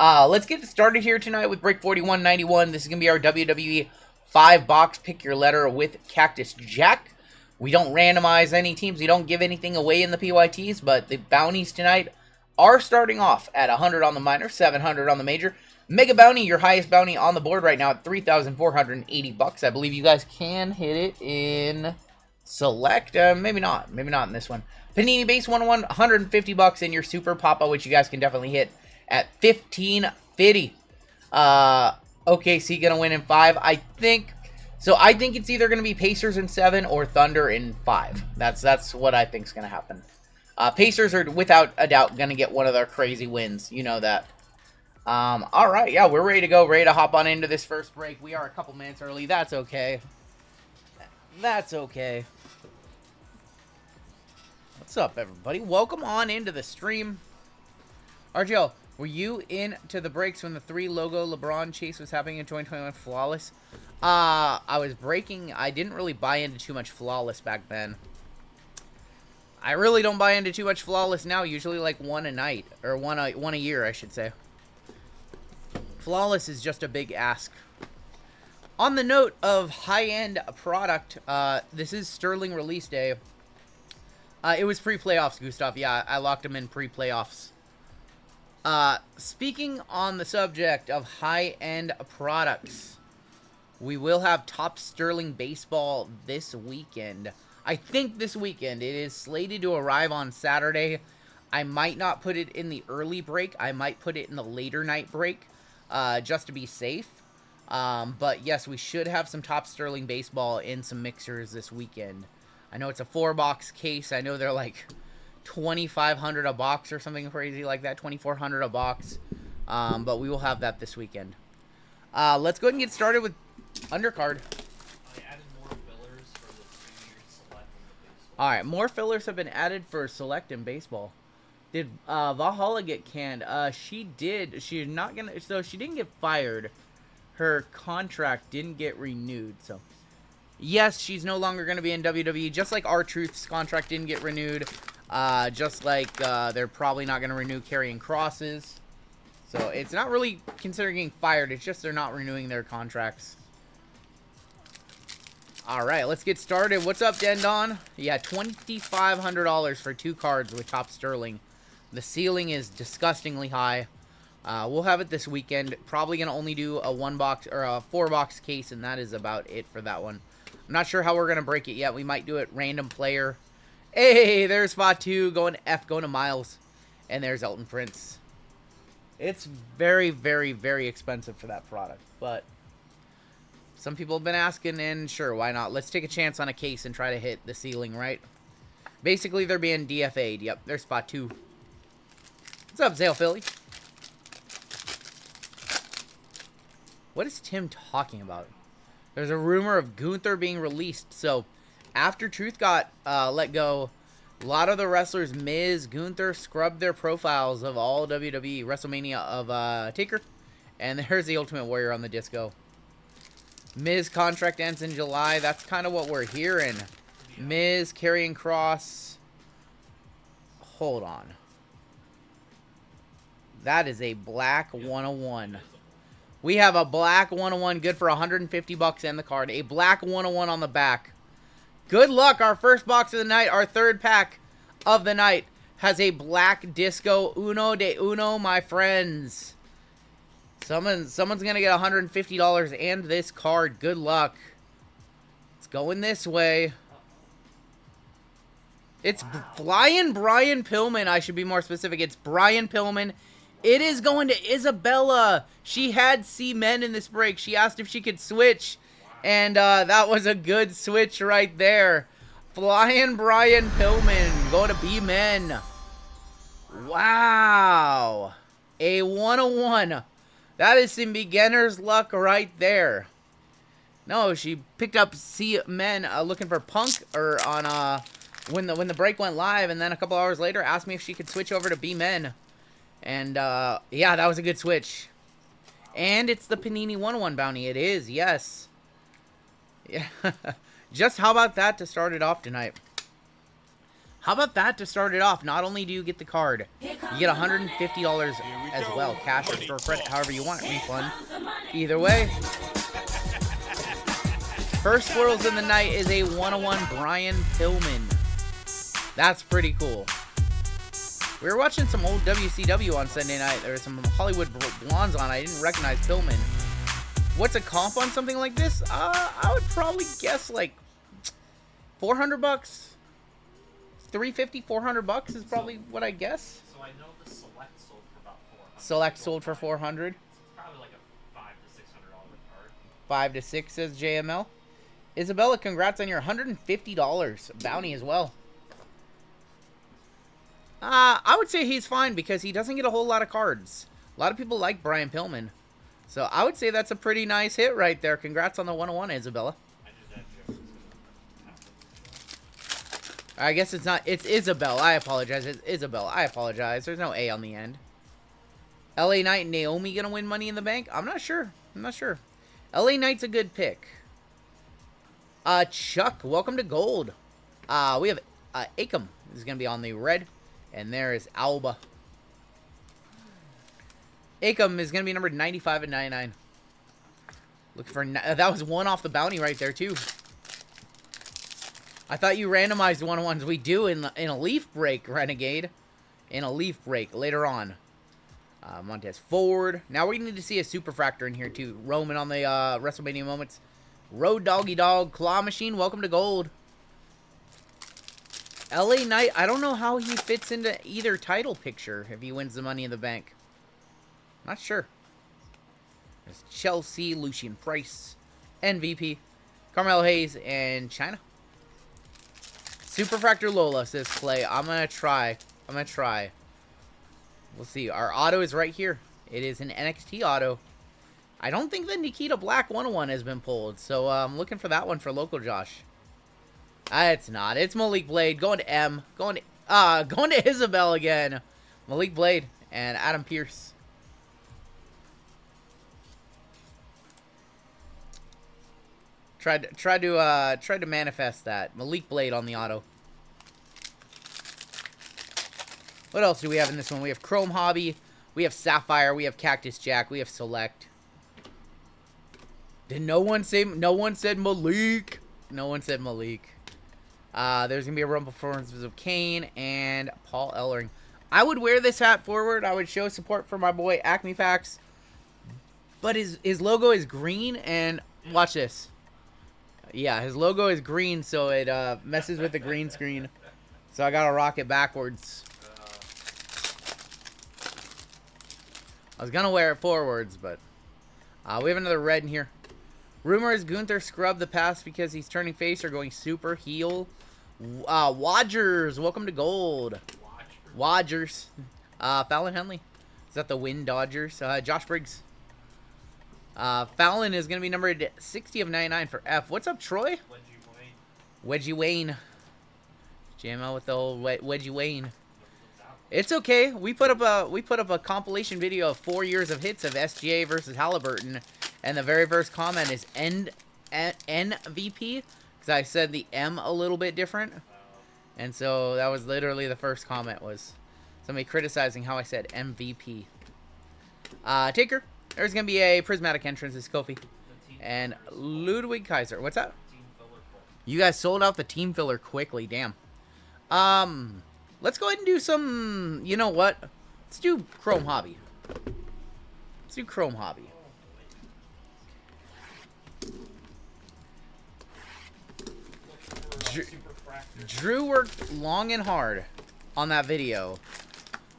Let's get started here tonight with break 4191. This is going to be our WWE 5-box pick your letter with Cactus Jack. We don't randomize any teams. We don't give anything away in the PYTs, but the bounties tonight are starting off at 100 on the minor, 700 on the major. Mega bounty, your highest bounty on the board right now at 3,480 bucks. I believe you guys can hit it in select. Maybe not in this one. Panini base 101, 150 bucks, and your super papa, which you guys can definitely hit at 1550. OKC gonna win in 5. I think it's either gonna be Pacers in 7 or Thunder in 5. That's what I think is gonna happen. Pacers are without a doubt gonna get one of their crazy wins. You know that. All right, yeah, we're ready to go, ready to hop on into this first break. We are a couple minutes early. That's okay. That's okay. What's up, everybody? Welcome on into the stream. RGL, were you into the breaks when the 3-logo LeBron chase was happening in 2021 Flawless? I was breaking. I didn't really buy into too much Flawless back then. I really don't buy into too much Flawless now. Usually like one a night. Or one a year, I should say. Flawless is just a big ask. On the note of high-end product, this is Sterling release day. It was pre-playoffs, Gustav. Yeah, I locked him in pre-playoffs. Speaking on the subject of high-end products, we will have Top Sterling Baseball this weekend. I think this weekend. It is slated to arrive on Saturday. I might not put it in the early break. I might put it in the later night break, just to be safe. But yes, we should have some Top Sterling Baseball in some mixers this weekend. I know it's a 4-box case. I know they're like $2,500 a box or something crazy like that, $2,400 a box. But we will have that this weekend. Let's go ahead and get started with undercard. I added more fillers for the 2-year select in the baseball. All right, more fillers have been added for select in baseball. Did Valhalla get canned? She did. She's not gonna. So she didn't get fired. Her contract didn't get renewed. So yes, she's no longer going to be in WWE. Just like R-Truth's contract didn't get renewed. Just like they're probably not going to renew Karrion Kross's. So it's not really considered getting fired. It's just they're not renewing their contracts. All right, let's get started. What's up, Dendon? Yeah, $2,500 for 2 cards with Top Sterling. The ceiling is disgustingly high. We'll have it this weekend. Probably going to only do a 1-box or a 4-box case, and that is about it for that one. I'm not sure how we're going to break it yet. We might do it random player. Hey, there's Fatu going to Miles. And there's Elton Prince. It's very, very, very expensive for that product. But some people have been asking, and sure, why not? Let's take a chance on a case and try to hit the ceiling, right? Basically, they're being DFA'd. Yep, there's Fatu. What's up, Zale Philly? What is Tim talking about? There's a rumor of Gunther being released. So, after Truth got let go, a lot of the wrestlers, Miz, Gunther, scrubbed their profiles of all WWE WrestleMania of Taker. And there's the Ultimate Warrior on the disco. Miz contract ends in July. That's kind of what we're hearing. Miz, Karrion Kross. Hold on. That is a black 101. We have a black 101, good for 150 bucks and the card. A black 101 on the back. Good luck. Our first box of the night, our third pack of the night, has a black disco uno de uno, my friends. Someone's going to get $150 and this card. Good luck. It's going this way. It's flying Brian Pillman. I should be more specific. It's Brian Pillman. It is going to Isabella. She had C-Men in this break. She asked if she could switch. And that was a good switch right there. Flying Brian Pillman. Going to B-Men. Wow. A 101. That is some beginner's luck right there. No, she picked up C-Men looking for Punk or on when the break went live. And then a couple hours later asked me if she could switch over to B-Men. And, yeah, that was a good switch. And it's the Panini 101 bounty. It is, yes. Yeah. Just how about that to start it off tonight? How about that to start it off? Not only do you get the card, you get $150 as well. Cash or store credit, however you want it. Refund. Either way. First Squirrels in the Night is a 101 Brian Pillman. That's pretty cool. We were watching some old WCW on Sunday night. There were some Hollywood Blondes on. I didn't recognize Pillman. What's a comp on something like this? I would probably guess like 400 bucks. 350, 400 bucks is probably what I guess. So I know the Select sold for about 400. Select sold for 400. It's probably like a $500 to $600 card. 5 to 6 says JML. Isabella, congrats on your $150 bounty as well. I would say he's fine because he doesn't get a whole lot of cards. A lot of people like Brian Pillman. So I would say that's a pretty nice hit right there. Congrats on the 101, Isabella. I guess it's not. It's Isabel. I apologize. It's Isabel. I apologize. There's no A on the end. LA Knight and Naomi going to win Money in the Bank? I'm not sure. I'm not sure. LA Knight's a good pick. Chuck, welcome to gold. We have Akam. This is going to be on the red. And there is Alba. Akam is going to be numbered 95 and 99. Looking for... that was one off the bounty right there, too. I thought you randomized 1-1s. We do in a leaf break, Renegade. In a leaf break later on. Montez Ford. Now we need to see a Superfractor in here, too. Roman on the WrestleMania moments. Road Doggy Dog. Claw Machine, welcome to gold. LA Knight, I don't know how he fits into either title picture if he wins the Money in the Bank. Not sure. There's Chelsea, Lucian Price, MVP, Carmelo Hayes, and China. Superfractor Lola says Clay. I'm going to try. We'll see. Our auto is right here. It is an NXT auto. I don't think the Nikita Black 101 has been pulled, so I'm looking for that one for local Josh. It's not. It's Malik Blade. Going to M. Going to Isabel again. Malik Blade and Adam Pierce. Tried to manifest that. Malik Blade on the auto. What else do we have in this one? We have Chrome Hobby. We have Sapphire. We have Cactus Jack. We have Select. Did no one say... No one said Malik. No one said Malik. There's going to be a Rumble performances of Kane and Paul Ellering. I would wear this hat forward. I would show support for my boy Acme Packs. But his logo is green, and watch this. Yeah, his logo is green, so it messes with the green screen. So I got to rock it backwards. I was going to wear it forwards, but we have another red in here. Rumor is Gunther scrubbed the past because he's turning face or going super heel. Wodgers, welcome to gold. Wodgers. Fallon Henley. Is that the Win Dodgers? Josh Briggs. Fallon is going to be numbered 60 of 99 for F. What's up, Troy? Wedgie Wayne. JML with the old Wedgie Wayne. It's okay. We put up a compilation video of 4 years of hits of SGA versus Halliburton. And the very first comment is NVP, because I said the M a little bit different. And so that was literally the first comment, was somebody criticizing how I said MVP. Taker, there's going to be a prismatic entrance. It's Kofi. And Ludwig Kaiser. What's that? You guys sold out the team filler quickly. Damn. Let's go ahead and do some, you know what? Let's do Chrome Hobby. Let's do Chrome Hobby. Drew worked long and hard on that video.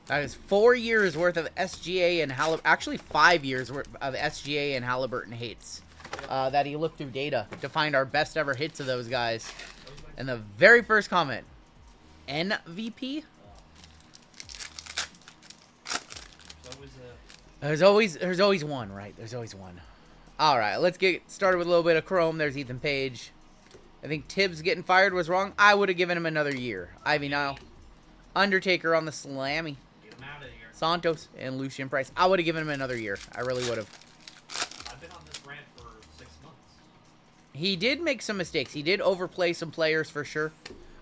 That is 4 years worth of SGA and actually 5 years worth of SGA and Halliburton hits that he looked through data to find our best ever hits of those guys. And the very first comment, NVP. There's always one, right? There's always one. All right, let's get started with a little bit of Chrome. There's Ethan Page. I think Tibbs getting fired was wrong. I would have given him another year. Ivy Nile. Undertaker on the Slammy. Get him out of here. Santos and Lucian Price. I would have given him another year. I really would have. I've been on this rant for 6 months. He did make some mistakes. He did overplay some players for sure.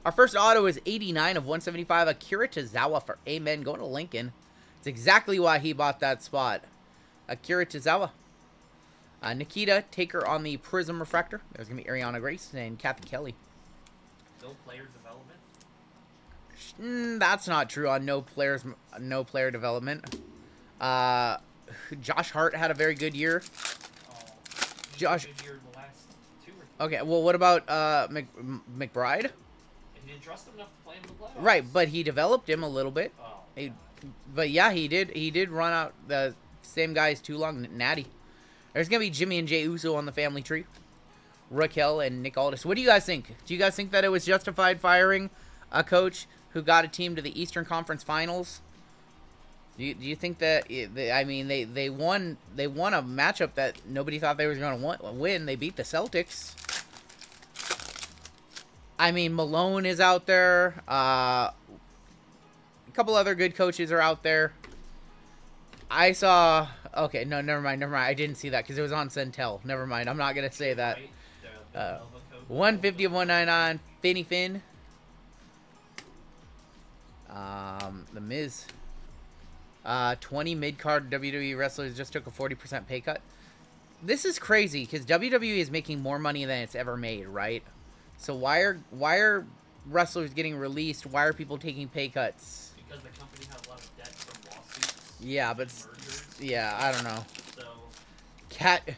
Our first auto is 89 of 175. Akira Tozawa for Amen. Going to Lincoln. It's exactly why he bought that spot. Akira Tozawa. Nikita, Taker on the Prism Refractor. There's going to be Ariana Grace and Kathy Kelly. No player development. That's not true on no player development. Josh Hart had a very good year. Oh, Josh. Good year in the last 2 or 3. Okay, well, what about McBride? He didn't trust him enough to play in the playoffs. Right, but he developed him a little bit. Oh, But yeah, he did run out the same guys too long. Natty. There's gonna be Jimmy and Jay Uso on the family tree. Raquel and Nick Aldis. What do you guys think? Do you guys think that it was justified firing a coach who got a team to the Eastern Conference Finals? Do you think that? I mean, they won a matchup that nobody thought they were going to win. They beat the Celtics. I mean, Malone is out there. A couple other good coaches are out there. I saw. Okay, no, never mind. I didn't see that because it was on Centel. Never mind. I'm not gonna say that. Right? The Nova coach. 150 of 199. Finny Finn. The Miz. 20 mid-card WWE wrestlers just took a 40% pay cut. This is crazy because WWE is making more money than it's ever made, right? So why are wrestlers getting released? Why are people taking pay cuts? Because the company has a lot of debt from lawsuits. Yeah, but Mergers. yeah, I don't know. So Cat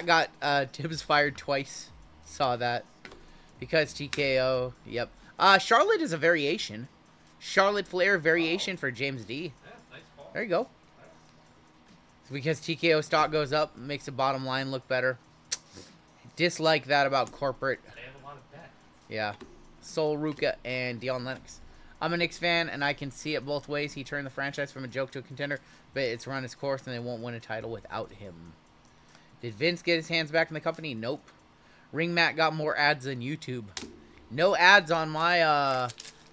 got Tibbs fired twice. Saw that because TKO. Yep. Charlotte is a variation. Charlotte Flair variation for James D. yeah, nice call. There you go. Because TKO stock goes up, makes the bottom line look better. Dislike that about corporate. They have a lot of debt. Yeah. Sol Ruka and Dion Lennox. I'm a Knicks fan, and I can see it both ways. He turned the franchise from a joke to a contender, but it's run its course, and they won't win a title without him. Did Vince get his hands back in the company? Nope. Ring Mat got more ads than YouTube. No ads on my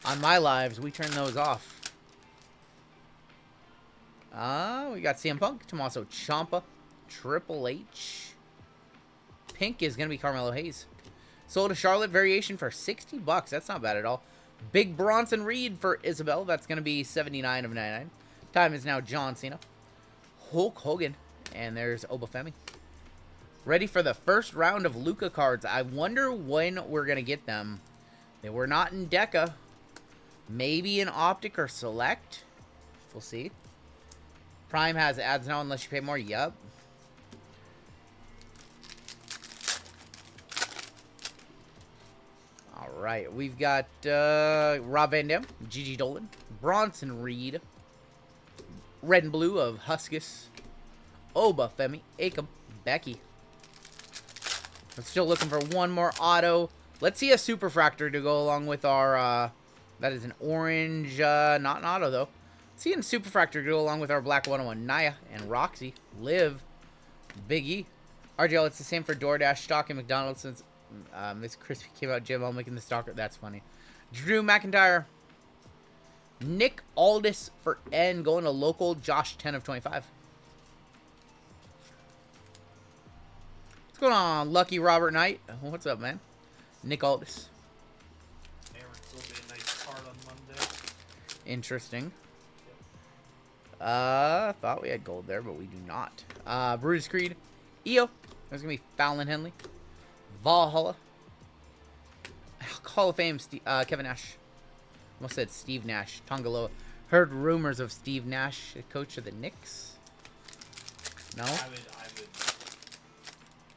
lives. We turn those off. We got CM Punk, Tommaso Ciampa, Triple H. Pink is going to be Carmelo Hayes. Sold a Charlotte variation for $60. That's not bad at all. Big Bronson Reed for Isabel. That's going to be 79 of 99. Time is now John Cena. Hulk Hogan. And there's Obafemi. Ready for the first round of Luka cards. I wonder when we're going to get them. They were not in Deca. Maybe in Optic or Select. We'll see. Prime has ads now unless you pay more. Yup. Alright, we've got Rob Van Dam, Gigi Dolan, Bronson Reed, Red and Blue of Huskus, Oba Femi, Akam, Becky. We're still looking for one more auto. Let's see a Superfractor to go along with our, that is an orange, not an auto though. Let's see a Superfractor to go along with our black 101, Naya and Roxy, Liv, Big E. RGL, it's the same for DoorDash, stock, and McDonald's since Miss Crispy came out Jim, I'm making the stalker. That's funny. Drew McIntyre. Nick Aldis for N. Going to local. Josh 10 of 25. What's going on, Lucky Robert Knight? What's up, man? Nick Aldis. Aaron's will be a nice card on Monday. Interesting. Thought we had gold there, but we do not. Brutus Creed. EO. There's going to be Fallon Henley. Valhalla. Hall of Fame, Kevin Nash. Almost said Steve Nash. Tongaloa. Heard rumors of Steve Nash, coach of the Knicks. No? I would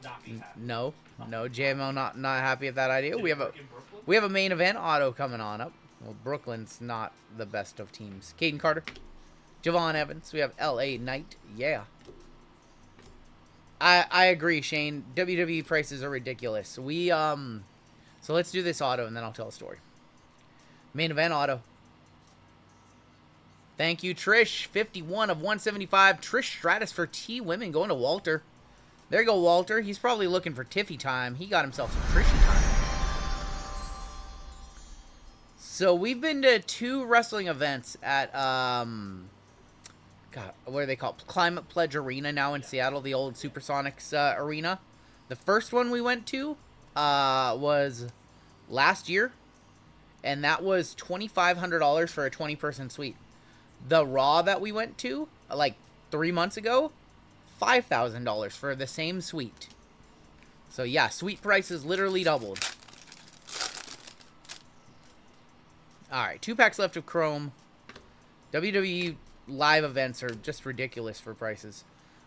not be happy. No. No. JML not happy at that idea. Did We it have a work in Brooklyn? we have a main event auto coming on up. Well, Brooklyn's not the best of teams. Caden Carter. Javon Evans. We have LA Knight. Yeah. I agree, Shane. WWE prices are ridiculous. So let's do this auto, and then I'll tell a story. Main event auto. Thank you, Trish. 51 of 175. Trish Stratus for T Women going to Walter. There you go, Walter. He's probably looking for Tiffy time. He got himself some Trishy time. So we've been to 2 wrestling events at God, what are they called? Climate Pledge Arena now in Seattle, the old Supersonics arena. The first one we went to was last year, and that was $2,500 for a 20-person suite. The Raw that we went to, like 3 months ago, $5,000 for the same suite. So yeah, suite prices literally doubled. Alright, 2 packs left of Chrome. WWE live events are just ridiculous for prices.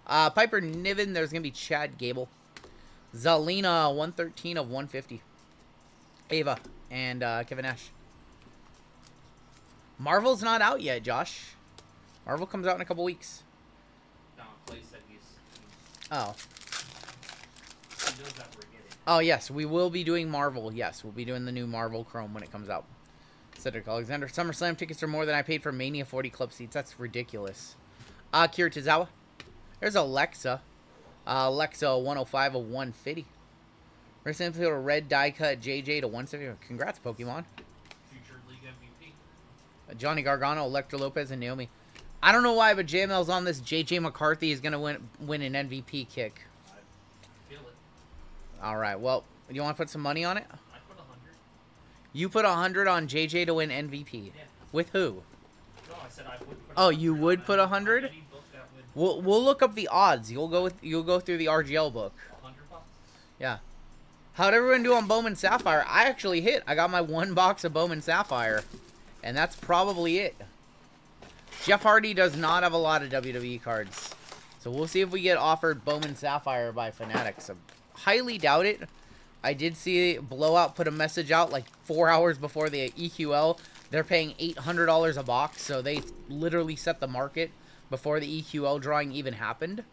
Piper Niven, there's going to be Chad Gable. Zelina, 113 of 150. Ava and Kevin Nash. Marvel's not out yet, Josh. Marvel comes out in a couple weeks. No, Clay said he's Oh. he knows that we're getting. Oh, yes. We will be doing Marvel. Yes, we'll be doing the new Marvel Chrome when it comes out. Cedric Alexander. SummerSlam tickets are more than I paid for Mania 40 club seats. That's ridiculous. Akira Tozawa. There's Alexa. Alexa, 105 of 150. Recently a red die cut JJ to 170. Congrats, Pokemon. Future League MVP. Johnny Gargano, Electra Lopez, and Naomi. I don't know why, but JML's on this. JJ McCarthy is going to win an MVP kick. I feel it. All right. Well, do you want to put some money on it? I put 100. You put 100 on JJ to win MVP. Yeah. With who? No, I said I would put. Oh, you would put 100? Any book that would. We'll look up the odds. You'll go through the RGL book. $100. Yeah. How'd everyone do on Bowman Sapphire? I actually hit. I got my 1 box of Bowman Sapphire, and that's probably it. Jeff Hardy does not have a lot of WWE cards, so we'll see if we get offered Bowman Sapphire by Fanatics. I highly doubt it. I did see Blowout put a message out like 4 hours before the EQL. They're paying $800 a box, so they literally set the market before the EQL drawing even happened.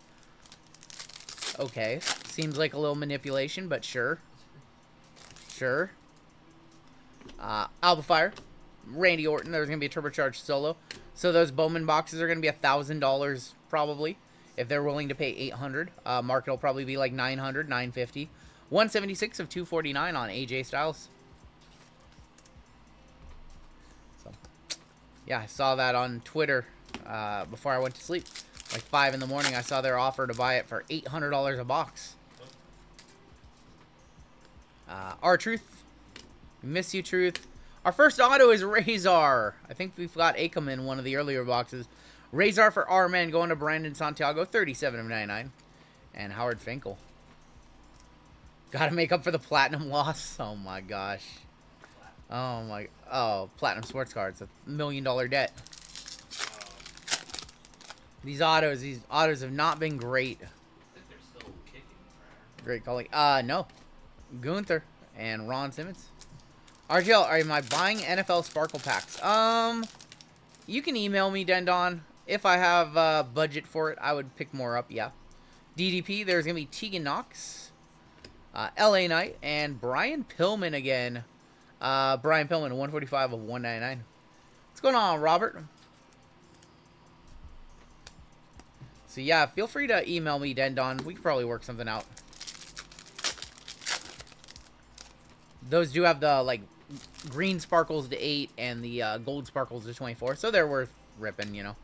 Okay, seems like a little manipulation, but sure. Sure. Alba Fire. Randy Orton, there's going to be a turbocharged solo. So those Bowman boxes are going to be $1,000 probably, if they're willing to pay $800. Market will probably be like $900, $950. 176 of 249 on AJ Styles. So, yeah, I saw that on Twitter before I went to sleep. Like 5 in the morning, I saw their offer to buy it for $800 a box. R-Truth. We miss you, Truth. Our first auto is Razor. I think we've got Akam in one of the earlier boxes. Razor for R-Men going to Brandon Santiago, 37 of 99. And Howard Finkel. Gotta make up for the platinum loss. Oh my gosh. Oh my. Oh, platinum sports cards. $1 million debt. These autos have not been great. I think they're still kicking. Great calling. No. Gunther and Ron Simmons. RGL, am I buying NFL Sparkle packs? You can email me, Dendon. If I have budget for it, I would pick more up, yeah. DDP, there's going to be Tegan Knox, LA Knight, and Brian Pillman again. Brian Pillman, 145 of 199. What's going on, Robert? So, yeah, feel free to email me, Dendon. We could probably work something out. Those do have the, like, green sparkles to 8 and the gold sparkles to 24. So they're worth ripping, you know.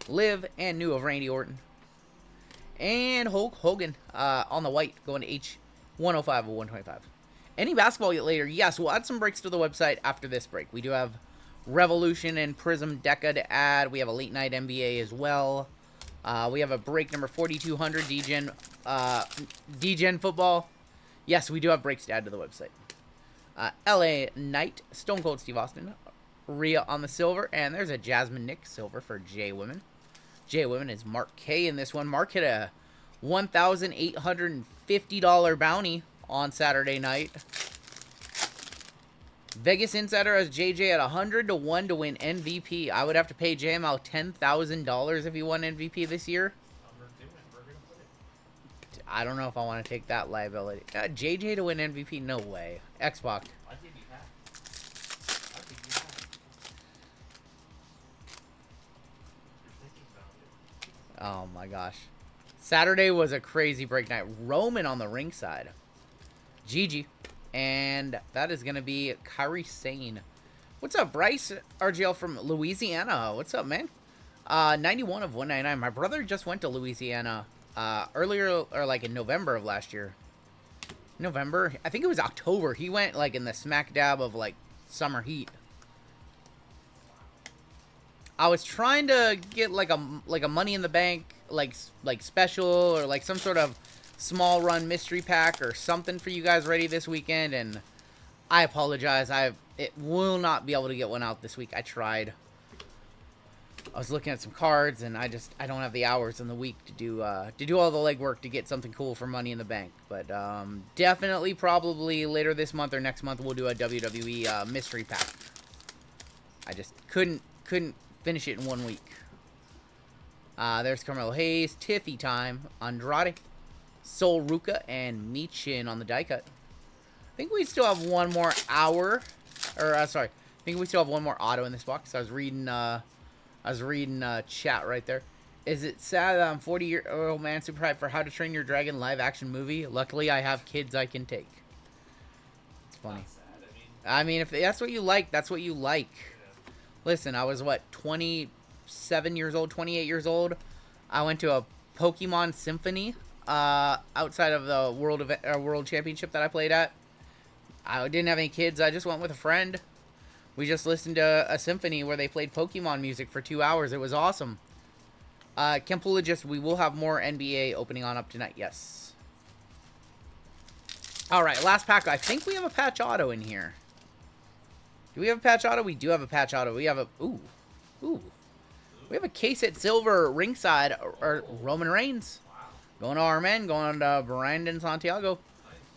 Liv and new of Randy Orton. And Hulk Hogan on the white going to H 105 of 125. Any basketball yet later? Yes, we'll add some breaks to the website after this break. We do have Revolution and Prism Deca to add. We have a late night NBA as well. We have a break number 4200 DGen football. Yes, we do have breaks to add to the website. LA Knight, Stone Cold Steve Austin, Rhea on the silver, and there's a Jasmine Nick silver for J Women. J Women is Mark K in this one. Mark hit a $1,850 bounty on Saturday night. Vegas Insider has JJ at 100 to 1 to win MVP. I would have to pay JML $10,000 if he won MVP this year. I don't know if I want to take that liability. JJ to win MVP? No way. Xbox. I think you have. I think you have. You're thinking about it. Oh my gosh. Saturday was a crazy break night. Roman on the ringside. Gigi. And that is going to be Kyrie Sane. What's up, Bryce? RGL from Louisiana. What's up, man? 91 of 199. My brother just went to Louisiana earlier, or like in November of last year. November? I think it was October. He went like in the smack dab of like summer heat. I was trying to get like a Money in the Bank like special, or like some sort of small run mystery pack or something for you guys ready this weekend, and I apologize. It will not be able to get one out this week. I tried. I was looking at some cards, and I don't have the hours in the week to do all the legwork to get something cool for Money in the Bank. But definitely, probably later this month or next month, we'll do a WWE mystery pack. I just couldn't finish it in 1 week. There's Carmelo Hayes, Tiffy time, Andrade, Sol Ruka, and Michin on the die cut. I think we still have one more hour, or sorry, I think we still have one more auto in this box. I was reading chat right there. Is it sad that I'm 40-year-old man super hyped for How to Train Your Dragon live action movie? Luckily, I have kids I can take. It's funny. I mean, if that's what you like, that's what you like. Yeah. Listen, I was what, 27 years old, 28 years old. I went to a Pokemon Symphony outside of the World Championship that I played at. I didn't have any kids. I just went with a friend. We just listened to a symphony where they played Pokemon music for 2 hours. It was awesome. Kempulogist, we will have more NBA opening on up tonight. Yes. All right, last pack. I think we have a patch auto in here. Do we have a patch auto? We do have a patch auto. We have a... Ooh. We have a case at silver ringside, or Roman Reigns. Going to our men. Going to Brandon Santiago.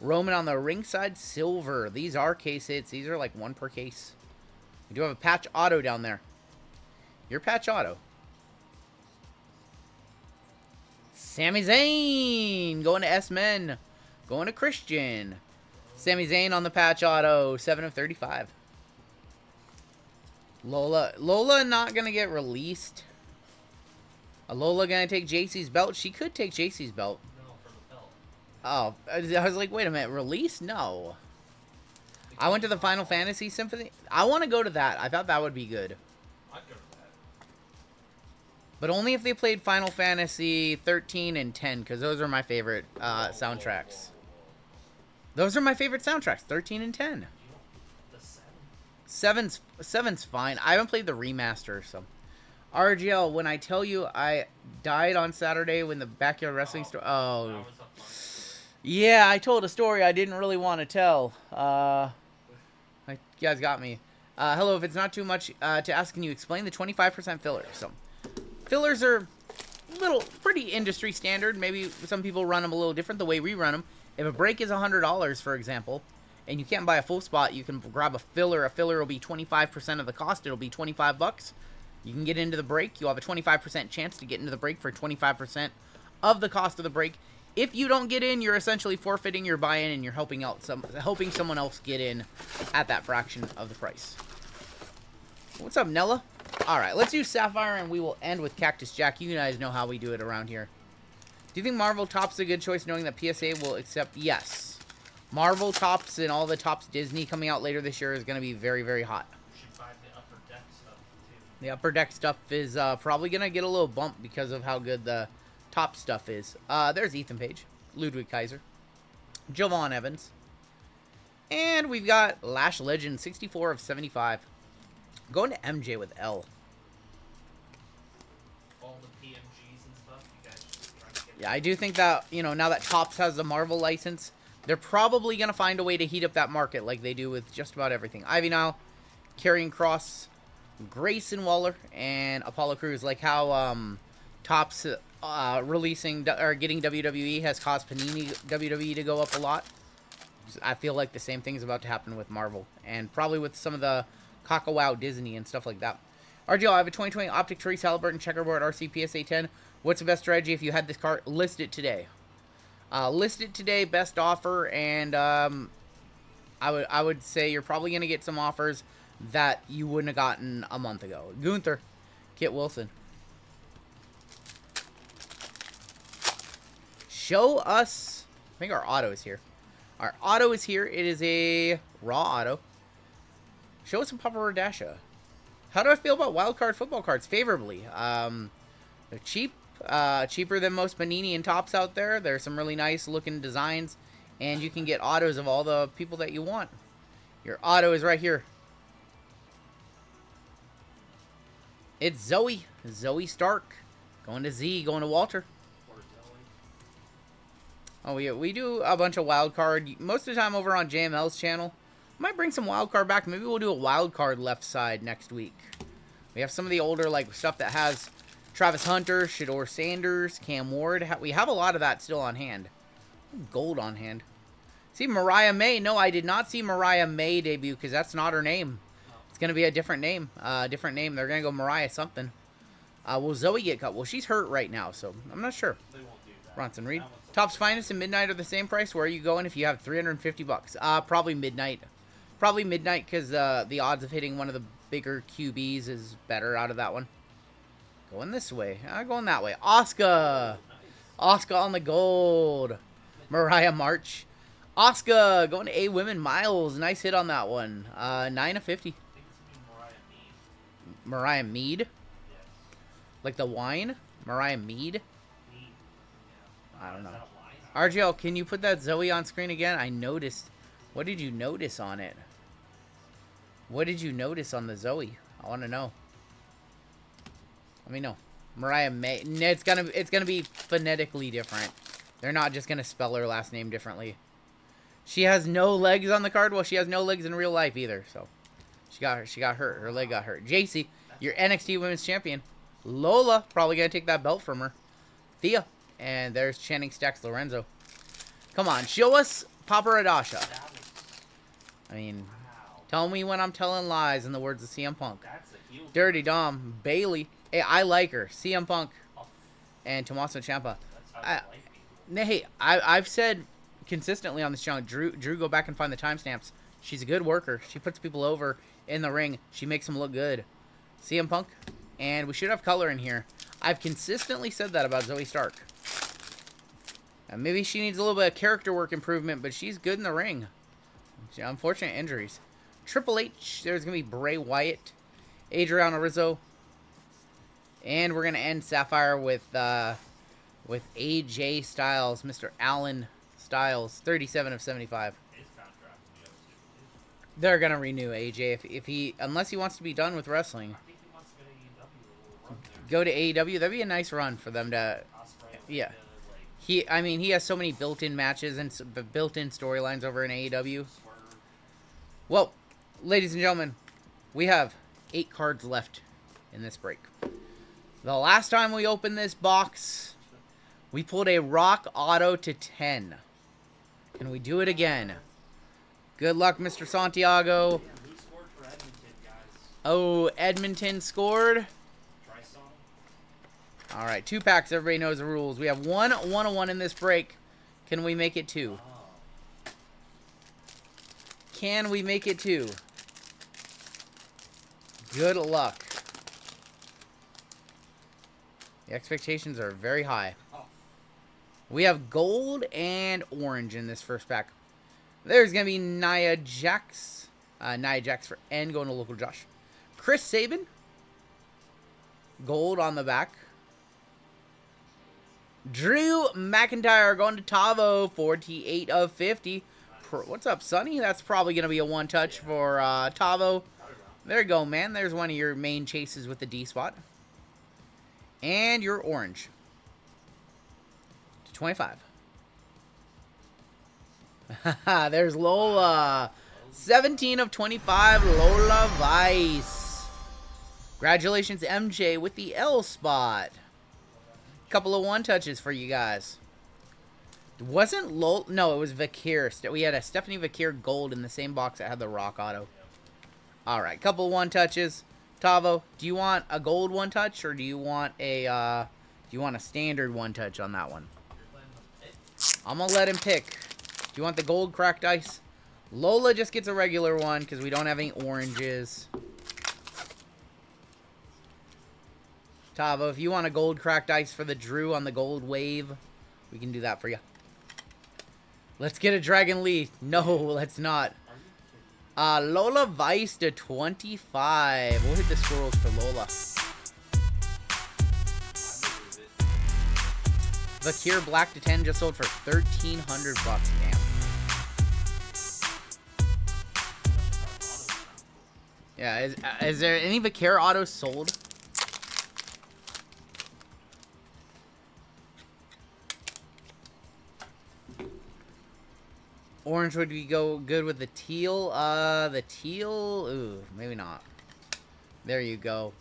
Roman on the ringside silver. These are case hits. These are like one per case. We do have a patch auto down there. Your patch auto. Sami Zayn going to S-Men. Going to Christian. Sami Zayn on the patch auto. 7 of 35. Lola not going to get released. Lola going to take JC's belt. She could take JC's belt. No, for the belt. Oh, I was like, wait a minute. Release? No. I went to the Final Fantasy Symphony. I want to go to that. I thought that would be good. I'd go to that. But only if they played Final Fantasy 13 and 10, because those are my favorite soundtracks. Those are my favorite soundtracks, 13 and 10. The 7? Seven's fine. I haven't played the remaster, so. RGL, when I tell you I died on Saturday when the Backyard Wrestling store... Oh. That was a fun. Yeah, I told a story I didn't really want to tell. You guys got me. Hello, if it's not too much to ask, can you explain the 25% fillers? So, fillers are pretty industry standard. Maybe some people run them a little different the way we run them. If a break is $100, for example, and you can't buy a full spot, you can grab a filler. A filler will be 25% of the cost. It'll be $25. You can get into the break. You'll have a 25% chance to get into the break for 25% of the cost of the break. If you don't get in, you're essentially forfeiting your buy-in, and you're helping someone else get in at that fraction of the price. What's up, Nella? All right, let's do Sapphire, and we will end with Cactus Jack. You guys know how we do it around here. Do you think Marvel Topps is a good choice, knowing that PSA will accept? Yes. Marvel Topps and all the Topps Disney coming out later this year is going to be very, very hot. You should buy the Upper Deck stuff, too. The Upper Deck stuff is probably going to get a little bump because of how good the top stuff is. There's Ethan Page, Ludwig Kaiser, Jovan Evans, and we've got Lash Legend, 64 of 75. Going to MJ with L. All the PMGs and stuff, you guys should try to get. Yeah, I do think that, now that Topps has the Marvel license, they're probably going to find a way to heat up that market like they do with just about everything. Ivy Nile, Karrion Kross, Grayson Waller, and Apollo Crews. Like how Topps releasing or getting WWE has caused Panini WWE to go up a lot. I feel like the same thing's about to happen with Marvel, and probably with some of the Wow Disney and stuff like that. RGL, I have a 2020 Optic Therese Halliburton Checkerboard RC PSA 10. What's the best strategy if you had this card? List it today. List it today, best offer, and I would say you're probably going to get some offers that you wouldn't have gotten a month ago. Gunther, Kit Wilson. Show us, I think our auto is here. Our auto is here. It is a raw auto. Show us some Papa Radasha. How do I feel about wildcard football cards? Favorably. They're cheap. Cheaper than most Panini and Topps out there. There's some really nice looking designs, and you can get autos of all the people that you want. Your auto is right here. It's Zoe. Zoe Stark. Going to Z. Going to Walter. Or Zoe. Oh, we do a bunch of wild card. Most of the time over on JML's channel. Might bring some wild card back. Maybe we'll do a wild card left side next week. We have some of the older like stuff that has Travis Hunter, Shador Sanders, Cam Ward. We have a lot of that still on hand. Gold on hand. See Mariah May. No, I did not see Mariah May debut because that's not her name. It's going to be a different name. Different name. They're going to go Mariah something. Will Zoe get cut? Well, she's hurt right now, so I'm not sure. They won't do that. Bronson Reed. Topps Finest and Midnight are the same price. Where are you going if you have $350? Probably Midnight. Probably Midnight because the odds of hitting one of the bigger QBs is better out of that one. Going this way. Going that way. Oscar. Oscar on the gold. Mariah March. Oscar going to A Women Miles. Nice hit on that one. 9 of 50. I think it's gonna be Mariah Mariah Mead. Mead. Yes. Like the wine? Mariah Mead? Mead. Yeah. I don't know. Is that a line? RGL, can you put that Zoe on screen again? I noticed. What did you notice on it? What did you notice on the Zoe? I want to know. Let me know. Mariah May. It's gonna be phonetically different. They're not just gonna spell her last name differently. She has no legs on the card. Well, she has no legs in real life either. So she got hurt. Her leg got hurt. JC, your NXT Women's Champion. Lola probably gonna take that belt from her. Thea, and there's Channing Stacks Lorenzo. Come on, show us Papa Radasha. That was, I mean, wow. tell me when I'm telling lies, in the words of CM Punk. That's a heel. Dirty Dom, Bailey. Hey, I like her. CM Punk Oh, and Tommaso Ciampa. that's how I like people. Hey, I've said consistently on this channel, Drew, go back and find the timestamps. She's a good worker. She puts people over in the ring. She makes them look good. CM Punk, and we should have color in here. I've consistently said that about Zoe Stark. Maybe she needs a little bit of character work improvement, but she's good in the ring. Unfortunate injuries. Triple H, there's going to be Bray Wyatt, Adriano Rizzo, and we're going to end Sapphire with AJ Styles, Mr. Allen Styles, 37 of 75. His contract will be up too. They're going to renew AJ if he, unless he wants to be done with wrestling. I think he wants to go to AEW. A little run there. Go to AEW. That'd be a nice run for them to. Ospreay, Yeah. like, He has so many built-in matches and built-in storylines over in AEW. Swerve. Well, ladies and gentlemen, we have 8 cards left in this break. The last time we opened this box, we pulled a Rock Auto to 10. Can we do it again? Good luck, Mr. Santiago. Yeah, who scored for Edmonton, guys? Oh, Edmonton scored. Trisong? All right, 2 packs. Everybody knows the rules. We have 101 in this break. Can we make it 2? Oh. Can we make it 2? Good luck. The expectations are very high. Oh. We have gold and orange in this first pack. There's going to be Nia Jax. Nia Jax for N going to local Josh. Chris Sabin. Gold on the back. Drew McIntyre going to Tavo. 48 of 50. What's up, Sonny? That's probably going to be a one-touch for Tavo. There you go, man. There's one of your main chases with the D spot. And your orange. To 25. There's Lola. 17 of 25. Lola Vice. Congratulations, MJ, with the L spot. Couple of one-touches for you guys. Wasn't Lola... No, it was Vakir. We had a Stephanie Vakir gold in the same box that had the Rock Auto. Alright, couple of one-touches. Tavo, do you want a gold one-touch, or do you want a standard one-touch on that one? I'm going to let him pick. Do you want the gold cracked ice? Lola just gets a regular one, because we don't have any oranges. Tavo, if you want a gold cracked ice for the Drew on the gold wave, we can do that for you. Let's get a Dragon Lee. No, let's not. Lola Vice to 25. We'll hit the squirrels for Lola. Vakir Black to 10 just sold for $1,300 bucks. Damn. Yeah, is there any Vakir autos sold? Orange would be go good with the teal. The teal, ooh, maybe not. There you go.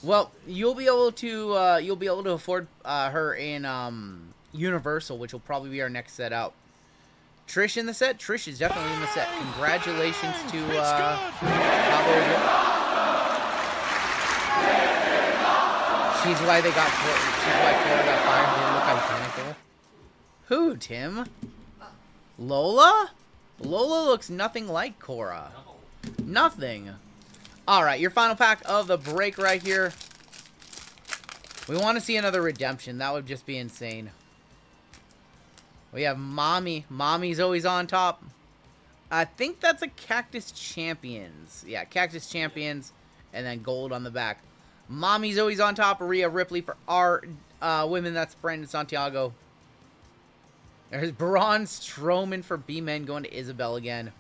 Well, you'll be able to afford her in Universal, which will probably be our next set out. Trish in the set. Trish is definitely in the set. Congratulations to Cabo. She's why they got. She's why Cora got fired. They look identical. Who, Tim? Lola? Lola looks nothing like Cora. Nothing. All right, your final pack of the break right here. We want to see another redemption. That would just be insane. We have Mommy. Mommy's always on top. I think that's a Cactus Champions. Yeah, Cactus Champions. And then gold on the back. Mommy's always on top. Rhea Ripley for our women. That's Brandon Santiago. There's Braun Strowman for B-Men going to Isabel again.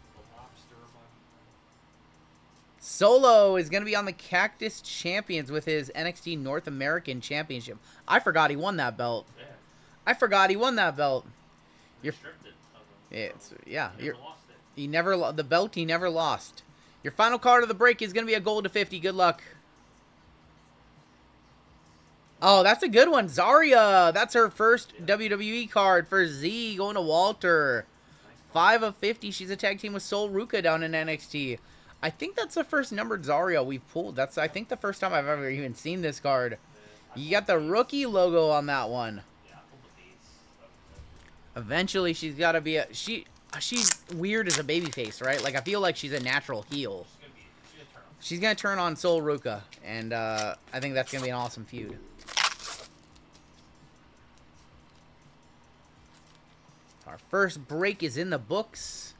Solo is going to be on the Cactus Champions with his NXT North American Championship. I forgot he won that belt. Yeah. I forgot he won that belt. You're, It's, yeah, he never lost it. He never the belt he never lost. Your final card of the break is going to be a gold to 50. Good luck. Oh, that's a good one. Zarya. That's her first WWE card for Z going to Walter. 5 of 50. She's a tag team with Sol Ruka down in NXT. I think that's the first numbered Zarya we've pulled. That's, I think, the first time I've ever even seen this card. You got the rookie logo on that one. Eventually, she's got to be a... She's weird as a babyface, right? Like, I feel like she's a natural heel. She's going to turn on Sol Ruka. And I think that's going to be an awesome feud. Our first break is in the books.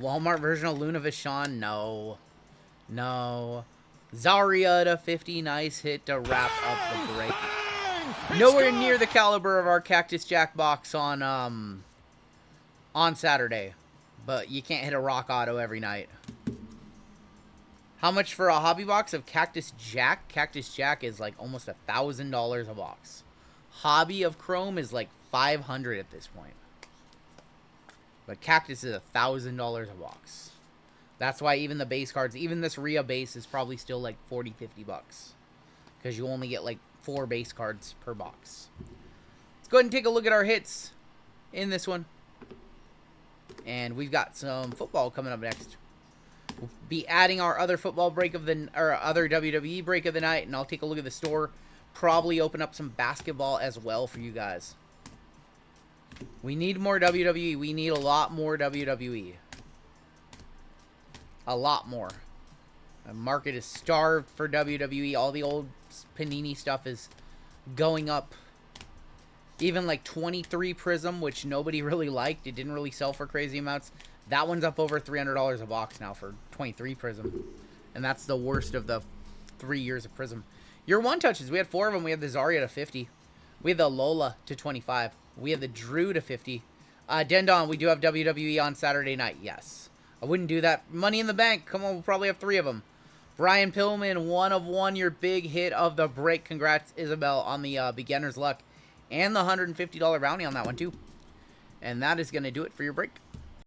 Walmart version of Luna Vachon. No. No. Zarya to 50. Nice hit to wrap up the break. Nowhere near the caliber of our Cactus Jack box on Saturday. But you can't hit a rock auto every night. How much for a hobby box of Cactus Jack? Cactus Jack is like almost $1,000 a box. Hobby of Chrome is like $500 at this point. But Cactus is $1,000 a box. That's why even the base cards, even this Rhea base is probably still like 40, 50 bucks. Because you only get like 4 base cards per box. Let's go ahead and take a look at our hits in this one. And we've got some football coming up next. We'll be adding our other football break of the, or other WWE break of the night. And I'll take a look at the store. Probably open up some basketball as well for you guys. We need more WWE. We need a lot more WWE. A lot more. The market is starved for WWE. All the old Panini stuff is going up. Even like 23 Prism, which nobody really liked. It didn't really sell for crazy amounts. That one's up over $300 a box now for 23 Prism. And that's the worst of the 3 years of Prism. Your one touches. We had 4 of them. We had the Zarya to 50. We had the Lola to 25. We have the Drew to 50. Dendon, we do have WWE on Saturday night. Yes. I wouldn't do that. Money in the Bank. Come on, we'll probably have 3 of them. Brian Pillman, 1 of 1. Your big hit of the break. Congrats, Isabel, on the beginner's luck. And the $150 bounty on that one, too. And that is going to do it for your break.